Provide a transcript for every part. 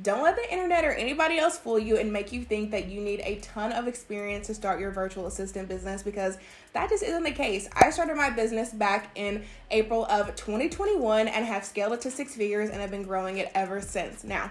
Don't let the internet or anybody else fool you and make you think that you need a ton of experience to start your virtual assistant business, because that just isn't the case. I started my business back in April of 2021 and have scaled it to 6 figures and have been growing it ever since. Now,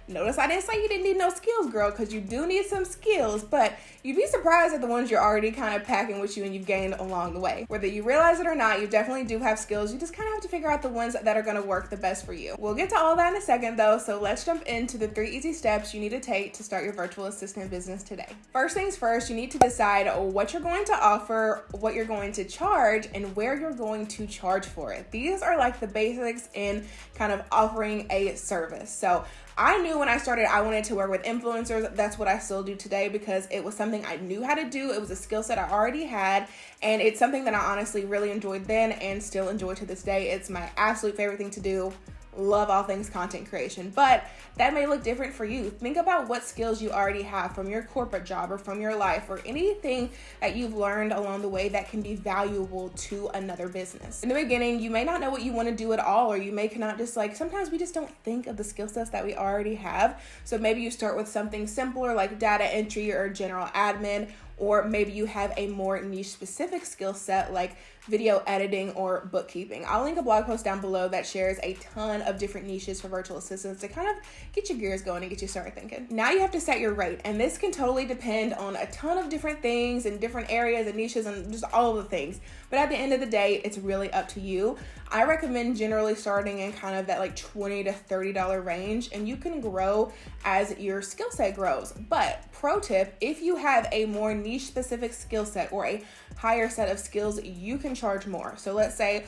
notice I didn't say you didn't need no skills, girl, because you do need some skills, but you'd be surprised at the ones you're already kind of packing with you and you've gained along the way. Whether you realize it or not, you definitely do have skills. You just kind of have to figure out the ones that are going to work the best for you. We'll get to all that in a second though, so let's jump into the 3 easy steps you need to take to start your virtual assistant business today. First things first, you need to decide what you're going to offer, what you're going to charge, and where you're going to charge for it. These are like the basics in kind of offering a service. So I knew when I started I wanted to work with influencers. That's what I still do today because it was something I knew how to do. It was a skill set I already had, and it's something that I honestly really enjoyed then and still enjoy to this day. It's my absolute favorite thing to do. Love all things content creation, but that may look different for you. Think about what skills you already have from your corporate job or from your life or anything that you've learned along the way that can be valuable to another business. In the beginning, you may not know what you want to do at all, or you may not just sometimes we just don't think of the skill sets that we already have. So maybe you start with something simpler like data entry or general admin, or maybe you have a more niche specific skill set like video editing or bookkeeping. I'll link a blog post down below that shares a ton of different niches for virtual assistants to kind of get your gears going and get you started thinking. Now you have to set your rate, and this can totally depend on a ton of different things and different areas and niches and just all of the things. But at the end of the day, it's really up to you. I recommend generally starting in kind of that $20 to $30 range, and you can grow as your skill set grows. But pro tip, if you have a more niche specific skill set or a higher set of skills, you can charge more. So let's say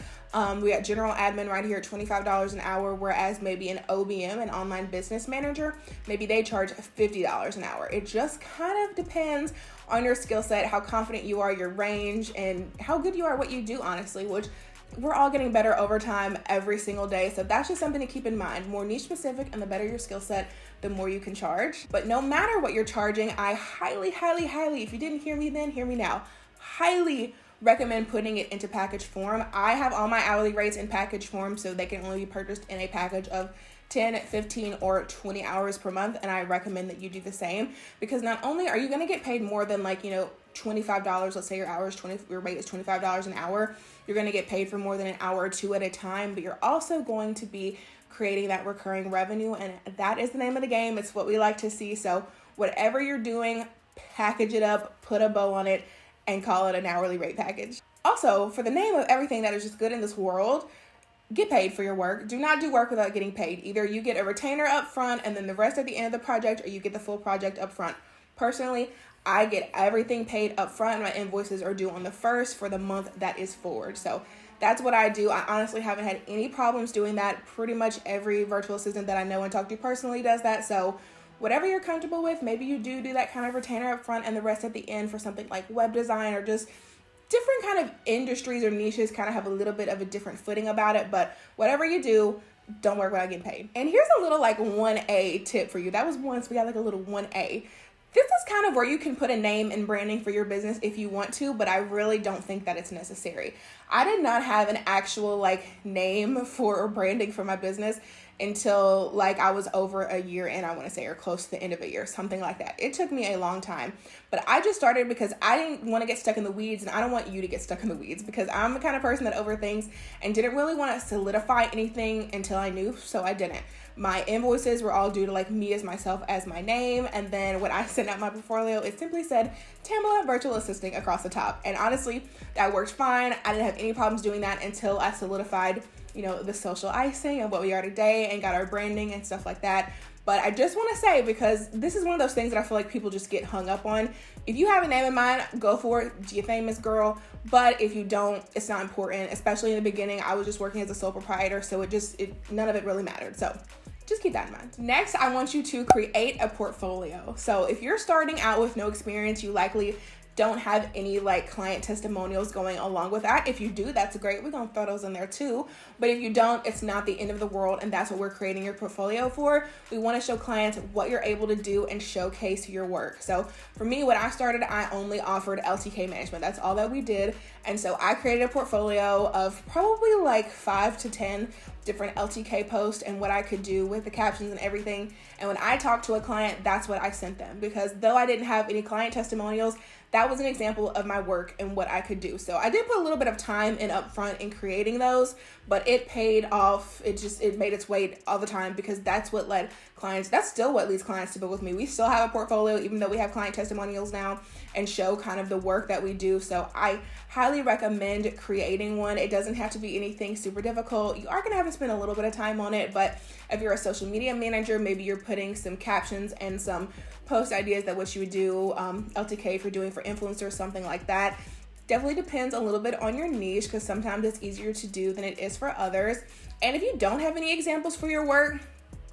we got general admin right here at $25 an hour, whereas maybe an OBM, an online business manager, maybe they charge $50 an hour. It just kind of depends on your skill set, how confident you are, your range, and how good you are at what you do, honestly, which we're all getting better over time every single day. So that's just something to keep in mind. More niche specific and the better your skill set, the more you can charge. But no matter what you're charging, I highly, if you didn't hear me then, hear me now, highly recommend putting it into package form. I have all my hourly rates in package form, so they can only be purchased in a package of 10, 15, or 20 hours per month. And I recommend that you do the same, because not only are you going to get paid more than $25, let's say your rate is $25 an hour, you're going to get paid for more than an hour or two at a time, but you're also going to be creating that recurring revenue, and that is the name of the game. It's what we like to see. So whatever you're doing, package it up, put a bow on it, and call it an hourly rate package. Also, for the name of everything that is just good in this world, get paid for your work. Do not do work without getting paid. Either you get a retainer up front and then the rest at the end of the project, or you get the full project up front. Personally, I get everything paid up front. My invoices are due on the 1st for the month that is forward. So that's what I do. I honestly haven't had any problems doing that. Pretty much every virtual assistant that I know and talk to personally does that. So whatever you're comfortable with, maybe you do that kind of retainer up front and the rest at the end for something like web design, or just different kind of industries or niches kind of have a little bit of a different footing about it. But whatever you do, don't work without getting paid. And here's a little 1A tip for you. That was once, we got a little 1A. This is kind of where you can put a name and branding for your business if you want to, but I really don't think that it's necessary. I did not have an actual name for branding for my business until I was over a year in, I want to say, or close to the end of a year, something like that. It took me a long time, but I just started because I didn't want to get stuck in the weeds, and I don't want you to get stuck in the weeds, because I'm the kind of person that overthinks and didn't really want to solidify anything until I knew, so I didn't. My invoices were all due to me as myself as my name, and then when I sent out my portfolio, it simply said Tamela Virtual Assisting across the top, and honestly, that worked fine. I didn't have any problems doing that until I solidified the social icing and what we are today and got our branding and stuff like that. But I just want to say, because this is one of those things that I feel like people just get hung up on. If you have a name in mind, go for it. You're famous, girl. But if you don't, it's not important. Especially in the beginning, I was just working as a sole proprietor, so none of it really mattered. So just keep that in mind. Next, I want you to create a portfolio. So if you're starting out with no experience, you likely don't have any client testimonials going along with that. If you do, that's great. We're gonna throw those in there too. But if you don't, it's not the end of the world, and that's what we're creating your portfolio for. We wanna show clients what you're able to do and showcase your work. So for me, when I started, I only offered LTK management. That's all that we did. And so I created a portfolio of probably 5 to 10 different LTK posts and what I could do with the captions and everything. And when I talked to a client, that's what I sent them, because though I didn't have any client testimonials, that was an example of my work and what I could do. So I did put a little bit of time in upfront in creating those, but it paid off. It made its weight all the time, because that's what led clients. That's still what leads clients to book with me. We still have a portfolio, even though we have client testimonials now, and show kind of the work that we do. So I highly recommend creating one. It doesn't have to be anything super difficult. You are going to have to spend a little bit of time on it, but if you're a social media manager, maybe you're putting some captions and some post ideas that what you would do, LTK if you're doing for influencers, something like that. Definitely depends a little bit on your niche, because sometimes it's easier to do than it is for others. And if you don't have any examples for your work,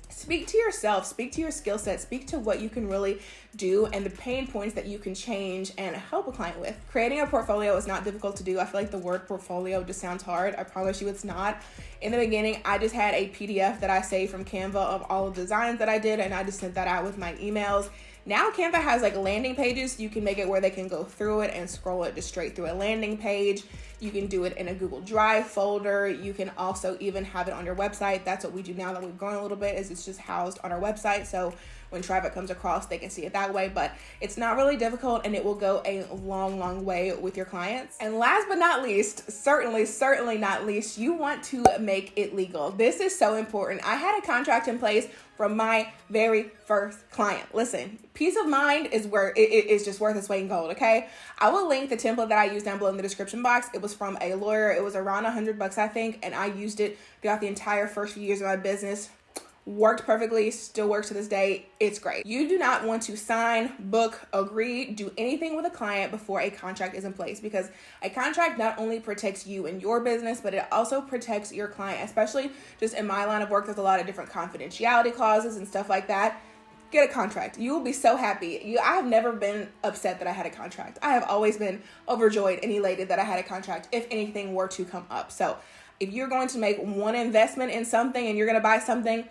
speak to yourself, speak to your skill set, speak to what you can really do and the pain points that you can change and help a client with. Creating a portfolio is not difficult to do. I feel like the word portfolio just sounds hard. I promise you it's not. In the beginning, I just had a PDF that I saved from Canva of all of the designs that I did, and I just sent that out with my emails. Now Canva has like landing pages. You can make it where they can go through it and scroll it just straight through a landing page. You can do it in a Google Drive folder. You can also even have it on your website. That's what we do now that we've grown a little bit, is it's just housed on our website. So when traffic comes across, they can see it that way, but it's not really difficult, and it will go a long, long way with your clients. And last but not least, certainly not least, you want to make it legal. This is so important. I had a contract in place from my very first client. Listen, peace of mind is where it is just worth its weight in gold, okay? I will link the template that I used down below in the description box. It was from a lawyer. It was around $100, I think, and I used it throughout the entire first few years of my business. Worked perfectly, still works to this day. It's great. You do not want to sign, book, agree, do anything with a client before a contract is in place, because a contract not only protects you and your business, but it also protects your client, especially just in my line of work. There's a lot of different confidentiality clauses and stuff like that. Get a contract. You will be so happy. I have never been upset that I had a contract. I have always been overjoyed and elated that I had a contract if anything were to come up. So if you're going to make one investment in something and you're going to buy something,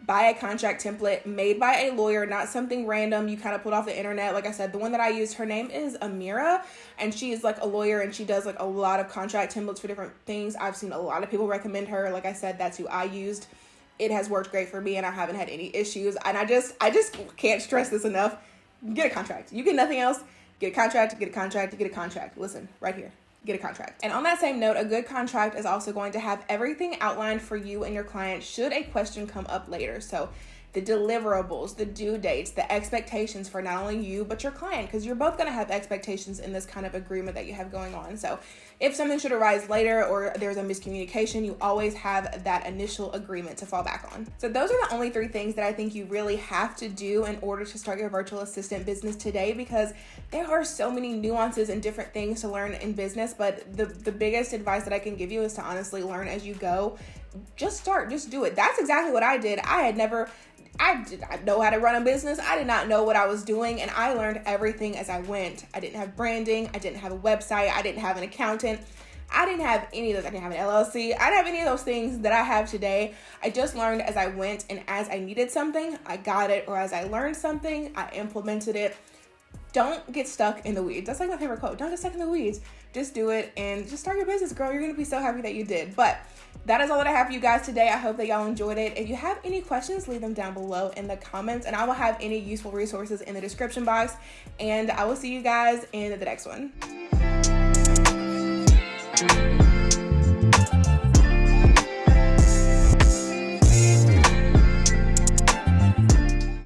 buy a contract template made by a lawyer, not something random you kind of pulled off the internet. Like I said, the one that I used, her name is Amira, and she is like a lawyer, and she does like a lot of contract templates for different things. I've seen a lot of people recommend her. Like I said, that's who I used. It has worked great for me, and I haven't had any issues. And I just can't stress this enough. Get a contract. You get nothing else. Get a contract, get a contract, get a contract. Listen, right here. Get a contract. And on that same note, a good contract is also going to have everything outlined for you and your client should a question come up later. So the deliverables, the due dates, the expectations for not only you, but your client, because you're both going to have expectations in this kind of agreement that you have going on. So if something should arise later or there's a miscommunication, you always have that initial agreement to fall back on. So those are the only 3 things that I think you really have to do in order to start your virtual assistant business today, because there are so many nuances and different things to learn in business. But the biggest advice that I can give you is to honestly learn as you go. Just start, just do it. That's exactly what I did. I did not know how to run a business. I did not know what I was doing, and I learned everything as I went. I didn't have branding. I didn't have a website. I didn't have an accountant. I didn't have any of those. I didn't have an LLC. I didn't have any of those things that I have today. I just learned as I went, and as I needed something, I got it, or as I learned something, I implemented it. Don't get stuck in the weeds. That's like my favorite quote. Don't get stuck in the weeds. Just do it and just start your business, girl. You're going to be so happy that you did. But that is all that I have for you guys today. I hope that y'all enjoyed it. If you have any questions, leave them down below in the comments, and I will have any useful resources in the description box. And I will see you guys in the next one.